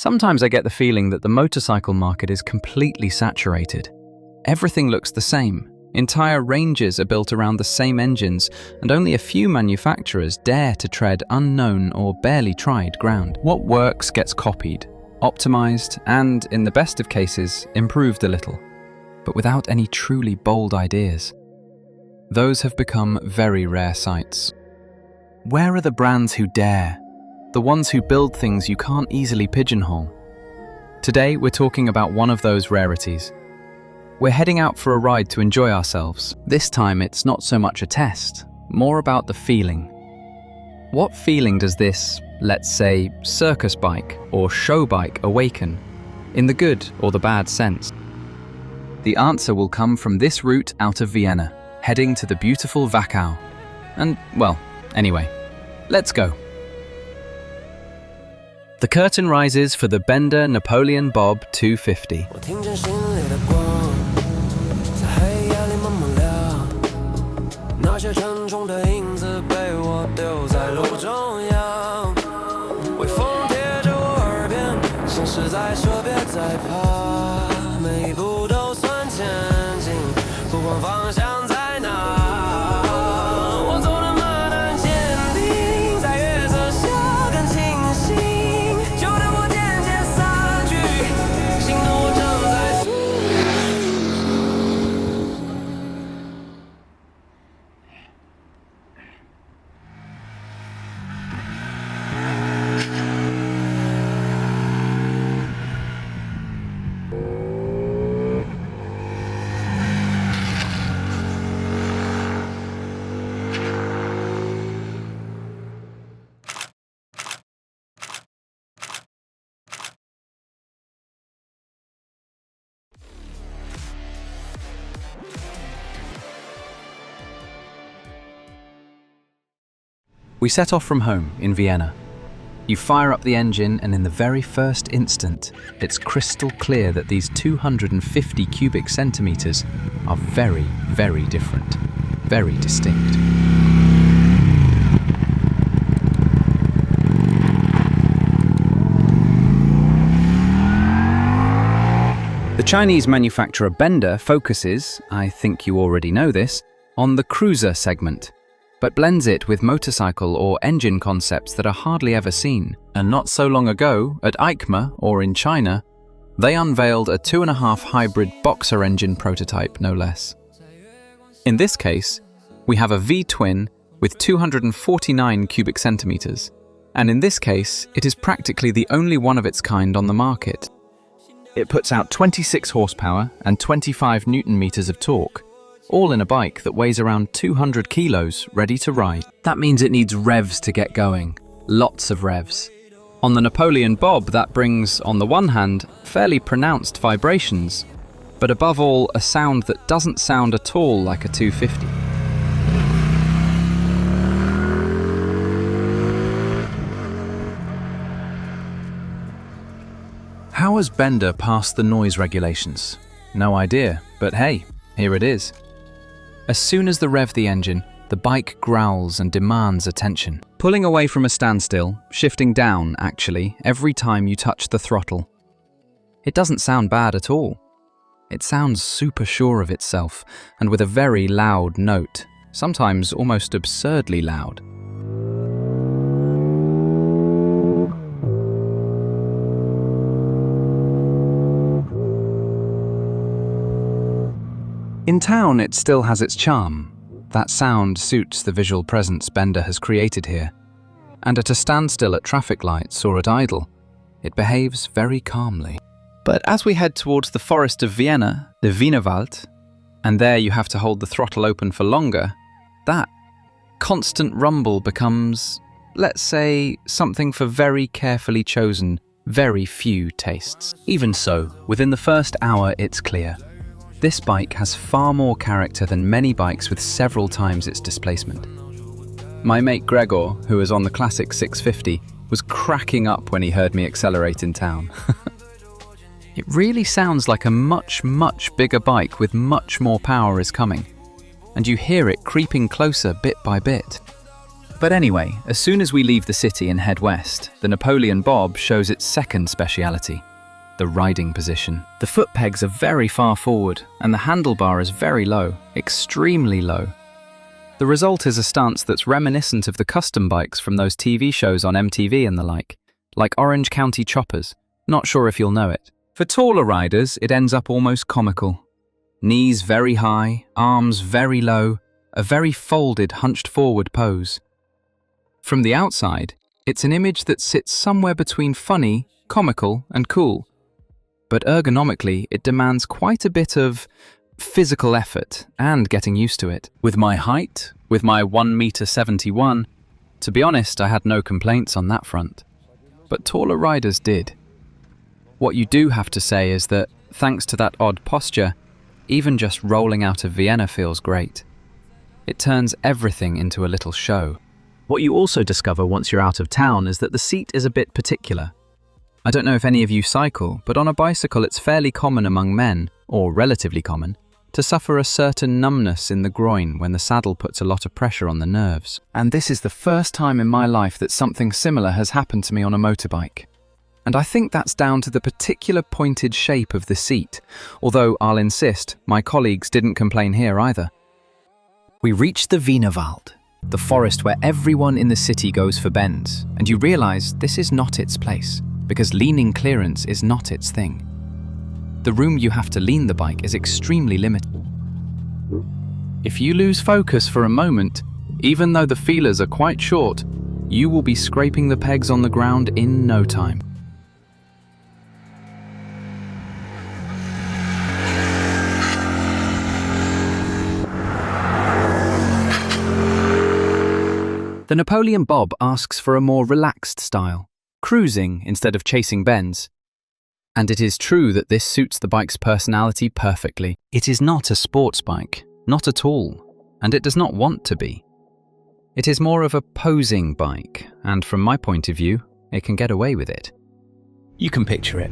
Sometimes I get the feeling that the motorcycle market is completely saturated. Everything looks the same. Entire ranges are built around the same engines, and only a few manufacturers dare to tread unknown or barely tried ground. What works gets copied, optimized, and, in the best of cases, improved a little, but without any truly bold ideas. Those have become very rare sights. Where are the brands who dare? The ones who build things you can't easily pigeonhole? Today, we're talking about one of those rarities. We're heading out for a ride to enjoy ourselves. This time, it's not so much a test, more about the feeling. What feeling does this, let's say, circus bike or show bike awaken, in the good or the bad sense? The answer will come from this route out of Vienna, heading to the beautiful Wachau. And, well, anyway, let's go. The curtain rises for the Benda Napoleon Bob 250. We set off from home in Vienna. You fire up the engine, and in the very first instant, it's crystal clear that these 250 cubic centimeters are very, very different, very distinct. The Chinese manufacturer Benda focuses, I think you already know this, on the cruiser segment, but blends it with motorcycle or engine concepts that are hardly ever seen. And not so long ago, at EICMA, or in China, they unveiled a 2.5 hybrid boxer engine prototype, no less. In this case, we have a V-twin with 249 cubic centimeters, and in this case, it is practically the only one of its kind on the market. It puts out 26 horsepower and 25 newton meters of torque, all in a bike that weighs around 200 kilos, ready to ride. That means it needs revs to get going. Lots of revs. On the Napoleon Bob, that brings, on the one hand, fairly pronounced vibrations, but above all, a sound that doesn't sound at all like a 250. How has Benda passed the noise regulations? No idea, but hey, here it is. As soon as they rev the engine, the bike growls and demands attention, pulling away from a standstill, shifting down, actually, every time you touch the throttle. It doesn't sound bad at all. It sounds super sure of itself, and with a very loud note, sometimes almost absurdly loud. In town, it still has its charm. That sound suits the visual presence Benda has created here. And at a standstill at traffic lights or at idle, it behaves very calmly. But as we head towards the forest of Vienna, the Wienerwald, and there you have to hold the throttle open for longer, that constant rumble becomes, let's say, something for very carefully chosen, very few tastes. Even so, within the first hour, it's clear. This bike has far more character than many bikes with several times its displacement. My mate Gregor, who was on the classic 650, was cracking up when he heard me accelerate in town. It really sounds like a much, much bigger bike with much more power is coming, and you hear it creeping closer bit by bit. But anyway, as soon as we leave the city and head west, the Napoleon Bob shows its second speciality, the riding position. The foot pegs are very far forward and the handlebar is very low, extremely low. The result is a stance that's reminiscent of the custom bikes from those TV shows on MTV and the like Orange County Choppers. Not sure if you'll know it. For taller riders, it ends up almost comical. Knees very high, arms very low, a very folded, hunched forward pose. From the outside, it's an image that sits somewhere between funny, comical, and cool. But ergonomically, it demands quite a bit of physical effort and getting used to it. With my height, with my 1.71 m, to be honest, I had no complaints on that front. But taller riders did. What you do have to say is that, thanks to that odd posture, even just rolling out of Vienna feels great. It turns everything into a little show. What you also discover once you're out of town is that the seat is a bit particular. I don't know if any of you cycle, but on a bicycle it's fairly common among men, or relatively common, to suffer a certain numbness in the groin when the saddle puts a lot of pressure on the nerves. And this is the first time in my life that something similar has happened to me on a motorbike. And I think that's down to the particular pointed shape of the seat, although I'll insist, my colleagues didn't complain here either. We reached the Wienerwald, the forest where everyone in the city goes for bends, and you realize this is not its place, because leaning clearance is not its thing. The room you have to lean the bike is extremely limited. If you lose focus for a moment, even though the feelers are quite short, you will be scraping the pegs on the ground in no time. The Napoleon Bob asks for a more relaxed style, cruising instead of chasing bends. And it is true that this suits the bike's personality perfectly. It is not a sports bike, not at all, and it does not want to be. It is more of a posing bike, and from my point of view, it can get away with it. You can picture it.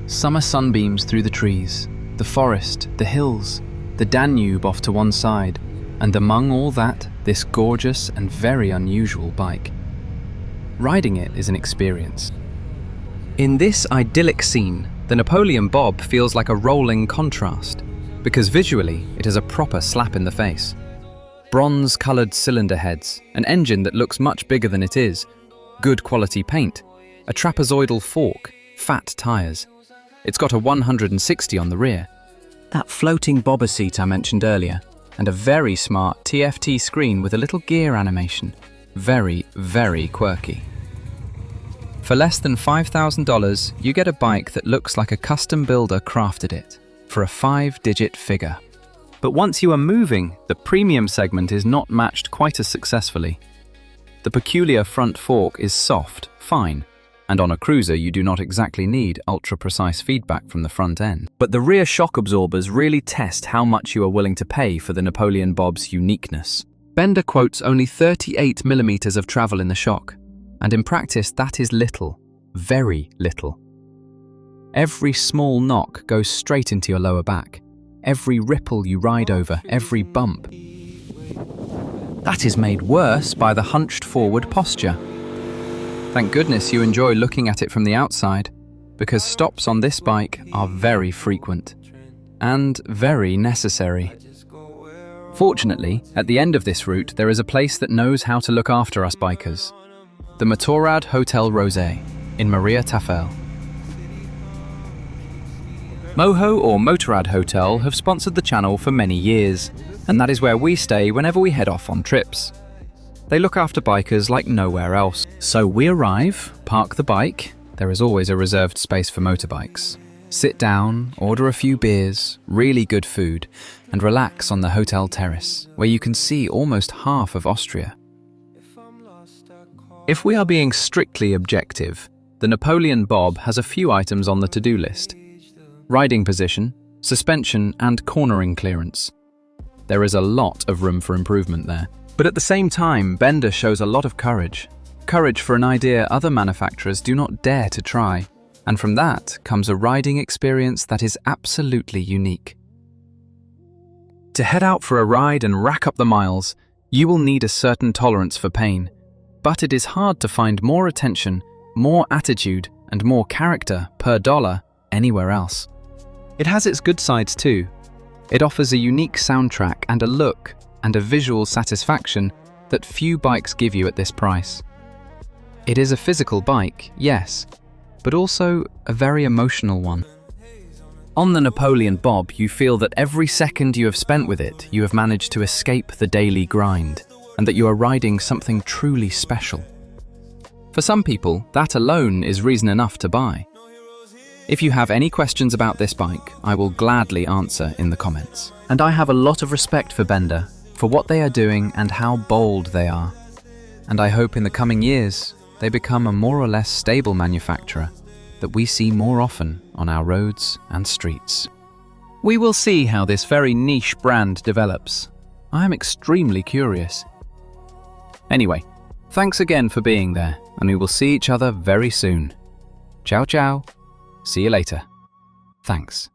Summer sunbeams through the trees, the forest, the hills, the Danube off to one side, and among all that, this gorgeous and very unusual bike. Riding it is an experience. In this idyllic scene, the Napoleon Bob feels like a rolling contrast, because visually it is a proper slap in the face. Bronze-coloured cylinder heads, an engine that looks much bigger than it is, good quality paint, a trapezoidal fork, fat tyres. It's got a 160 on the rear. That floating bobber seat I mentioned earlier, and a very smart TFT screen with a little gear animation. Very, very quirky. For less than $5,000, you get a bike that looks like a custom builder crafted it, for a 5-digit figure. But once you are moving, the premium segment is not matched quite as successfully. The peculiar front fork is soft, fine, and on a cruiser you do not exactly need ultra-precise feedback from the front end. But the rear shock absorbers really test how much you are willing to pay for the Napoleon Bob's uniqueness. Benda quotes only 38 millimeters of travel in the shock, and in practice that is little, very little. Every small knock goes straight into your lower back. Every ripple you ride over, every bump. That is made worse by the hunched forward posture. Thank goodness you enjoy looking at it from the outside, because stops on this bike are very frequent and very necessary. Fortunately, at the end of this route there is a place that knows how to look after us bikers. The Motorrad Hotel Rosé in Maria Tafel. Moho or Motorrad Hotel have sponsored the channel for many years, and that is where we stay whenever we head off on trips. They look after bikers like nowhere else. So we arrive, park the bike, there is always a reserved space for motorbikes, sit down, order a few beers, really good food, and relax on the hotel terrace, where you can see almost half of Austria. If we are being strictly objective, the Napoleon Bob has a few items on the to-do list. Riding position, suspension, and cornering clearance. There is a lot of room for improvement there. But at the same time, Benda shows a lot of courage. Courage for an idea other manufacturers do not dare to try. And from that comes a riding experience that is absolutely unique. To head out for a ride and rack up the miles, you will need a certain tolerance for pain, but it is hard to find more attention, more attitude, and more character per dollar anywhere else. It has its good sides too. It offers a unique soundtrack and a look and a visual satisfaction that few bikes give you at this price. It is a physical bike, yes, but also a very emotional one. On the Napoleon Bob, you feel that every second you have spent with it, you have managed to escape the daily grind, and that you are riding something truly special. For some people, that alone is reason enough to buy. If you have any questions about this bike, I will gladly answer in the comments. And I have a lot of respect for Benda, for what they are doing and how bold they are. And I hope in the coming years, they become a more or less stable manufacturer that we see more often on our roads and streets. We will see how this very niche brand develops. I am extremely curious. Anyway, thanks again for being there, and we will see each other very soon. Ciao ciao. See you later. Thanks.